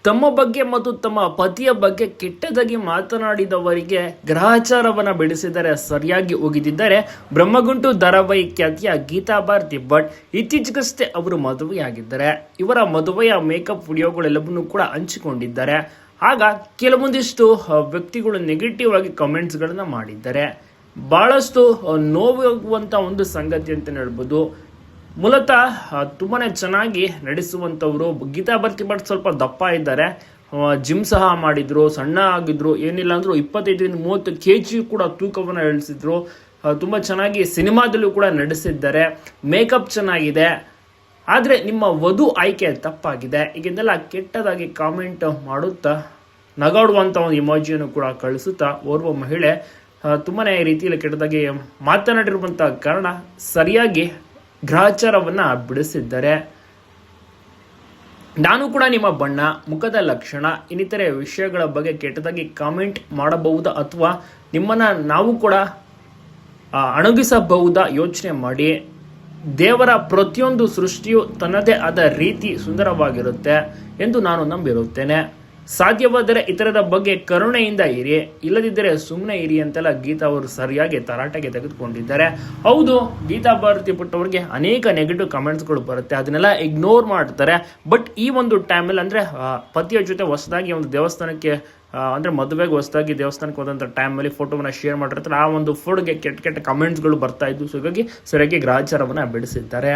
ತಮ್ಮ ಬಗ್ಗೆ ಮತ್ತು ತಮ್ಮ ಪತಿಯ ಬಗ್ಗೆ ಕೆಟ್ಟದಾಗಿ ಮಾತನಾಡಿದವರಿಗೆ ಗ್ರಹಚಾರವನ್ನ ಬಿಡಿಸಿದರೆ ಸರಿಯಾಗಿ ಹೋಗಿದ್ದಾರೆ. ಬ್ರಹ್ಮಗುಂಟು ಧಾರಾವಾಹಿ ಖ್ಯಾತಿಯ ಗೀತಾ ಭಾರತಿ ಭಟ್ ಇತ್ತೀಚೆಗಷ್ಟೇ ಅವರು ಮದುವೆಯಾಗಿದ್ದಾರೆ. ಇವರ ಮದುವೆಯ ಮೇಕಪ್ ವಿಡಿಯೋಗಳೆಲ್ಲವನ್ನೂ ಕೂಡ ಹಂಚಿಕೊಂಡಿದ್ದಾರೆ. ಆಗ ಕೆಲವೊಂದಿಷ್ಟು ವ್ಯಕ್ತಿಗಳು ನೆಗೆಟಿವ್ ಆಗಿ ಕಮೆಂಟ್ಸ್ಗಳನ್ನ ಮಾಡಿದ್ದಾರೆ. ಬಹಳಷ್ಟು ನೋವಾಗುವಂತ ಒಂದು ಸಂಗತಿ ಅಂತ ಹೇಳ್ಬೋದು. ಮೂಲತಃ ತುಂಬಾನೇ ಚೆನ್ನಾಗಿ ನಡೆಸುವಂಥವ್ರು. ಗೀತಾ ಭಾರತಿ ಭಟ್ ಸ್ವಲ್ಪ ದಪ್ಪ ಇದ್ದಾರೆ, ಜಿಮ್ ಸಹ ಮಾಡಿದ್ರು, ಸಣ್ಣ ಆಗಿದ್ರು, ಏನಿಲ್ಲ ಅಂದ್ರೂ 25-30 kg ಕೂಡ ತೂಕವನ್ನು ಇಳಿಸಿದ್ರು. ತುಂಬ ಚೆನ್ನಾಗಿ ಸಿನಿಮಾದಲ್ಲೂ ಕೂಡ ನಡೆಸಿದ್ದಾರೆ. ಮೇಕಪ್ ಚೆನ್ನಾಗಿದೆ, ಆದರೆ ನಿಮ್ಮ ವಧು ಆಯ್ಕೆ ತಪ್ಪಾಗಿದೆ, ಈಗಿಂದೆಲ್ಲ ಕೆಟ್ಟದಾಗಿ ಕಾಮೆಂಟ್ ಮಾಡುತ್ತಾ ನಗಾಡುವಂಥ ಒಂದು ಇಮೋಜಿಯನ್ನು ಕೂಡ ಕಳಿಸುತ್ತಾ ಓರ್ವ ಮಹಿಳೆ ತುಂಬಾನೇ ರೀತಿಯಲ್ಲಿ ಕೆಟ್ಟದಾಗಿ ಮಾತನಾಡಿರುವಂಥ ಕಾರಣ ಸರಿಯಾಗಿ ಗ್ರಹಚಾರವನ್ನ ಬಿಡಿಸಿದ್ದಾರೆ. ನಾನು ಕೂಡ ನಿಮ್ಮ ಬಣ್ಣ, ಮುಖದ ಲಕ್ಷಣ, ಇನ್ನಿತರೆ ವಿಷಯಗಳ ಬಗ್ಗೆ ಕೆಟ್ಟದಾಗಿ ಕಾಮೆಂಟ್ ಮಾಡಬಹುದಾ ಅಥವಾ ನಿಮ್ಮನ್ನ ನಾವು ಕೂಡ ಅಣಗಿಸಬಹುದಾ ಯೋಚನೆ ಮಾಡಿ. ದೇವರ ಪ್ರತಿಯೊಂದು ಸೃಷ್ಟಿಯು ತನ್ನದೇ ಆದ ರೀತಿ ಸುಂದರವಾಗಿರುತ್ತೆ ಎಂದು ನಾನು ನಂಬಿರುತ್ತೇನೆ. ಸಾಧ್ಯವಾದರೆ ಇತರರ ಬಗ್ಗೆ ಕರುಣೆಯಿಂದ ಇರಿ, ಇಲ್ಲದಿದ್ದರೆ ಸುಮ್ಮನೆ ಇರಿ ಅಂತೆಲ್ಲ ಗೀತಾ ಅವರು ಸರಿಯಾಗಿ ತರಾಟೆಗೆ ತೆಗೆದುಕೊಂಡಿದ್ದಾರೆ. ಹೌದು, ಗೀತಾ ಭಾರತಿ ಭಟ್ ಅವರಿಗೆ ಅನೇಕ ನೆಗೆಟಿವ್ ಕಮೆಂಟ್ಸ್ಗಳು ಬರುತ್ತೆ, ಅದನ್ನೆಲ್ಲ ಇಗ್ನೋರ್ ಮಾಡ್ತಾರೆ. ಬಟ್ ಈ ಒಂದು ಟೈಮಲ್ಲಿ ಅಂದರೆ ಪತಿಯ ಜೊತೆ ಹೊಸದಾಗಿ ಒಂದು ದೇವಸ್ಥಾನಕ್ಕೆ ಅಂದರೆ ಮದುವೆಗೆ ಹೊಸದಾಗಿ ದೇವಸ್ಥಾನಕ್ಕೆ ಹೋದಂಥ ಟೈಮಲ್ಲಿ ಫೋಟೋವನ್ನು ಶೇರ್ ಮಾಡಿರ್ತಾರೆ. ಆ ಒಂದು ಫೋಟೋಗೆ ಕೆಟ್ಟ ಕಮೆಂಟ್ಸ್ಗಳು ಬರ್ತಾ ಇದ್ದು, ಸೊ ಹೀಗಾಗಿ ಸರಿಯಾಗಿ ಗ್ರಹಚಾರವನ್ನು ಬಿಡಿಸಿದ್ದಾರೆ.